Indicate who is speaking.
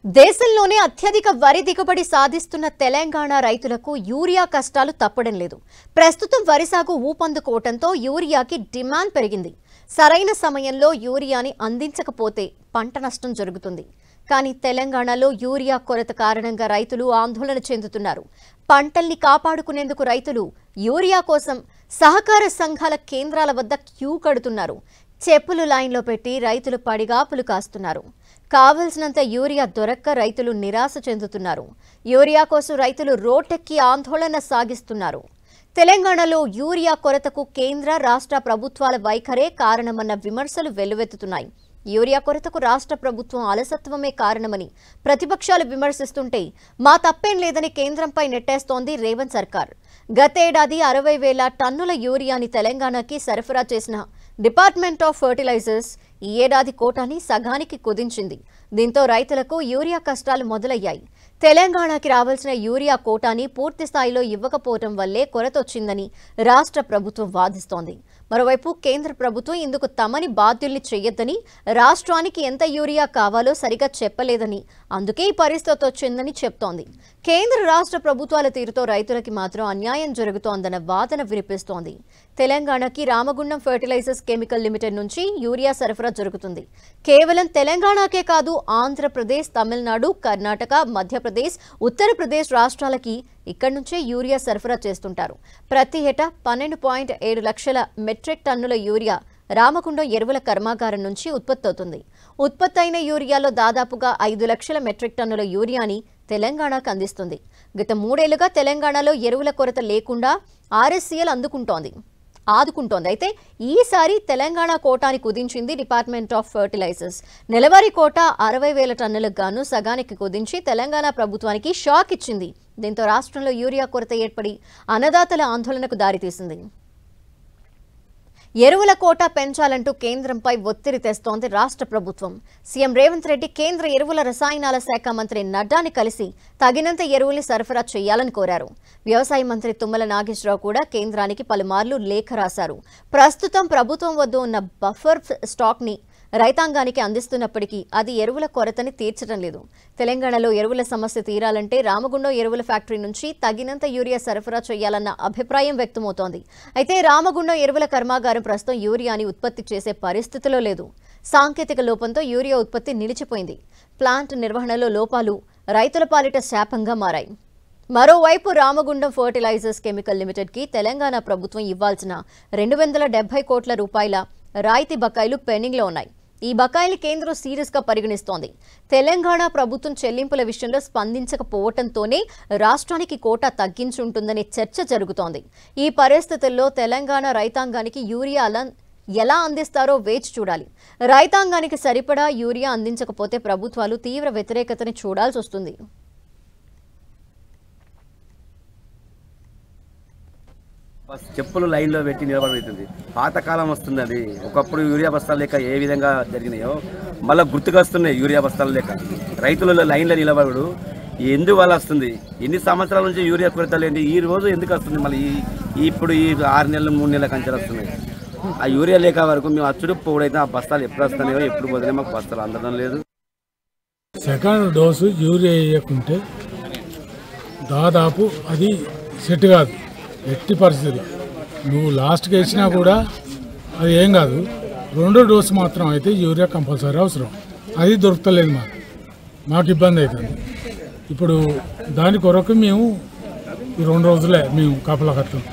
Speaker 1: దేశంలోనే అత్యధిక వరి దిగుబడి సాధిస్తున్న తెలంగాణ రైతులకు యూరియా కష్టాలు తప్పడం లేదు. ప్రస్తుతం వరి సాగు ఊపందుకోవడంతో యూరియాకి డిమాండ్ పెరిగింది. సరైన సమయంలో యూరియాని అందించకపోతే పంట నష్టం జరుగుతుంది. కానీ తెలంగాణలో యూరియా కొరత కారణంగా రైతులు ఆందోళన చెందుతున్నారు. పంటల్ని కాపాడుకునేందుకు రైతులు యూరియా కోసం సహకార సంఘాల కేంద్రాల వద్ద క్యూ కడుతున్నారు. చెప్పులు లైన్లో పెట్టి రైతులు పడిగాపులు కాస్తున్నారు. కావలసినంత యూరియా దొరక్క రైతులు నిరాశ చెందుతున్నారు. యూరియా కోసం రైతులు రోడ్డెక్కి ఆందోళన సాగిస్తున్నారు. తెలంగాణలో యూరియా కొరతకు కేంద్ర రాష్ట్ర ప్రభుత్వాల వైఖరే కారణమన్న విమర్శలు వెల్లువెత్తుతున్నాయి. యూరియా కొరతకు రాష్ట్ర ప్రభుత్వం అలసత్వమే కారణమని ప్రతిపక్షాలు విమర్శిస్తుంటే మా తప్పేం లేదని కేంద్రంపై నెట్టేస్తోంది రేవంత్ సర్కార్. గతేడాది 60,000 టన్నుల యూరియాని తెలంగాణకి సరఫరా చేసిన డిపార్ట్మెంట్ ఆఫ్ ఫర్టిలైజర్స్ ఈ ఏడాది కోటాని సగానికి కుదించింది. దీంతో రైతులకు యూరియా కష్టాలు మొదలయ్యాయి. తెలంగాణకి రావాల్సిన యూరియా కోటాని పూర్తి స్థాయిలో ఇవ్వకపోవడం వల్లే కొరతొచ్చిందని రాష్ట్ర ప్రభుత్వం వాదిస్తోంది. మరోవైపు కేంద్ర ప్రభుత్వం ఇందుకు తమని బాధ్యుల్ని చేయొద్దని, రాష్ట్రానికి ఎంత యూరియా కావాలో సరిగా చెప్పలేదని, అందుకే ఈ పరిస్థితి వచ్చిందని చెప్తోంది. కేంద్ర రాష్ట్ర ప్రభుత్వాల తీరుతో రైతులకి మాత్రం అన్యాయం జరుగుతోందన్న వాదన వినిపిస్తోంది. తెలంగాణకి రామగుండం ఫర్టిలైజర్స్ కెమికల్ లిమిటెడ్ నుంచి యూరియా సరఫరా జరుగుతుంది. కేవలం తెలంగాణకే కాదు, ఆంధ్రప్రదేశ్, తమిళనాడు, కర్ణాటక, మధ్యప్రదేశ్, ఉత్తరప్రదేశ్ రాష్ట్రాలకి ఇక్కడి నుంచే యూరియా సరఫరా చేస్తుంటారు. ప్రతి ఏటా 12.7 లక్షల మెట్రిక్ టన్నుల యూరియా రామగుండం ఎరువుల కర్మాగారం నుంచి ఉత్పత్తి అవుతుంది. ఉత్పత్తి అయిన యూరియాలో దాదాపుగా 5 లక్షల మెట్రిక్ టన్నుల యూరియాని తెలంగాణకు అందిస్తుంది. గత 3 ఏళ్లుగా తెలంగాణలో ఎరువుల కొరత లేకుండా ఆర్ఎస్సీఎల్ ఆదుకుంటోంది. అయితే ఈసారి తెలంగాణ కోటాని కుదించింది డిపార్ట్మెంట్ ఆఫ్ ఫర్టిలైజర్స్. నెలవారీ కోటా 60,000 టన్నులకు గాను సగానికి కుదించి తెలంగాణ ప్రభుత్వానికి షాక్ ఇచ్చింది. దీంతో రాష్ట్రంలో యూరియా కొరత ఏర్పడి అన్నదాతల ఆందోళనకు దారితీసింది. ఎరువుల కోటా పెంచాలంటూ కేంద్రంపై ఒత్తిడి తెస్తోంది రాష్ట్ర ప్రభుత్వం. సీఎం రేవంత్ రెడ్డి కేంద్ర ఎరువుల రసాయనాల శాఖ మంత్రి నడ్డాని కలిసి తగినంత ఎరువుల్ని సరఫరా చేయాలని కోరారు. వ్యవసాయ మంత్రి తుమ్మల నాగేశ్వరరావు కూడా కేంద్రానికి పలుమార్లు లేఖ రాశారు. ప్రస్తుతం ప్రభుత్వం వద్ద ఉన్న బఫర్ స్టాక్ ని రైతాంగానికి అందిస్తున్నప్పటికీ అది ఎరువుల కొరతని తీర్చడం లేదు. తెలంగాణలో ఎరువుల సమస్య తీరాలంటే రామగుండం ఎరువుల ఫ్యాక్టరీ నుంచి తగినంత యూరియా సరఫరా చేయాలన్న అభిప్రాయం వ్యక్తమవుతోంది. అయితే రామగుండం ఎరువుల కర్మాగారం ప్రస్తుతం యూరియాని ఉత్పత్తి చేసే పరిస్థితిలో లేదు. సాంకేతిక లోపంతో యూరియా ఉత్పత్తి నిలిచిపోయింది. ప్లాంట్ నిర్వహణలో లోపాలు రైతుల పాలిట శాపంగా మారాయి. మరోవైపు రామగుండం ఫర్టిలైజర్స్ కెమికల్ లిమిటెడ్కి తెలంగాణ ప్రభుత్వం ఇవ్వాల్సిన 270 కోట్ల రూపాయల రాయితీ బకాయిలు పెండింగ్లో ఉన్నాయి. ఈ బకాయిలు కేంద్రం సీరియస్గా పరిగణిస్తోంది. తెలంగాణ ప్రభుత్వం చెల్లింపుల విషయంలో స్పందించకపోవడంతోనే రాష్ట్రానికి కోటా తగ్గించుంటుందనే చర్చ జరుగుతోంది. ఈ పరిస్థితుల్లో తెలంగాణ రైతాంగానికి యూరియా ఎలా అందిస్తారో వేచి చూడాలి. రైతాంగానికి సరిపడా యూరియా అందించకపోతే ప్రభుత్వాలు తీవ్ర వ్యతిరేకతని చూడాల్సి వస్తుంది.
Speaker 2: చెప్పులు లైన్లో పెట్టి నిలబడుతుంది. పాతకాలం వస్తుంది అది. ఒకప్పుడు యూరియా బస్తాలు లేక ఏ విధంగా జరిగినాయో మళ్ళీ గుర్తుకొస్తున్నాయి. యూరియా బస్తాలు లేక రైతులలో లైన్లో నిలబడు ఎందువల్ల వస్తుంది? ఎన్ని సంవత్సరాల నుంచి యూరియా కొరత లేని ఈ రోజు ఎందుకు వస్తుంది? మళ్ళీ ఇప్పుడు ఈ 6 నెలలు 3 నెలల కంచెలు వస్తున్నాయి. ఆ యూరియా లేక వరకు మేము అచ్చుడు పోడైతే ఆ బస్తాలు ఎప్పుడు వస్తున్నాయో ఎప్పుడు పోతున్నాయో మాకు బస్తాలు అందడం లేదు.
Speaker 3: సెకండ్ డోసు యూరియా వేయకుంటే దాదాపు అది సెట్ కాదు. ఎట్టి పరిస్థితులు నువ్వు లాస్ట్కి వేసినా కూడా అది ఏం కాదు. 2వ డోసు మాత్రం అయితే యూరియా కంపల్సరీ అవసరం. అది దొరుకుతలేదు. మాకు ఇబ్బంది అవుతుంది. ఇప్పుడు దాని కొరకు మేము ఈ 2 రోజులే మేము కాపలా కట్టాం.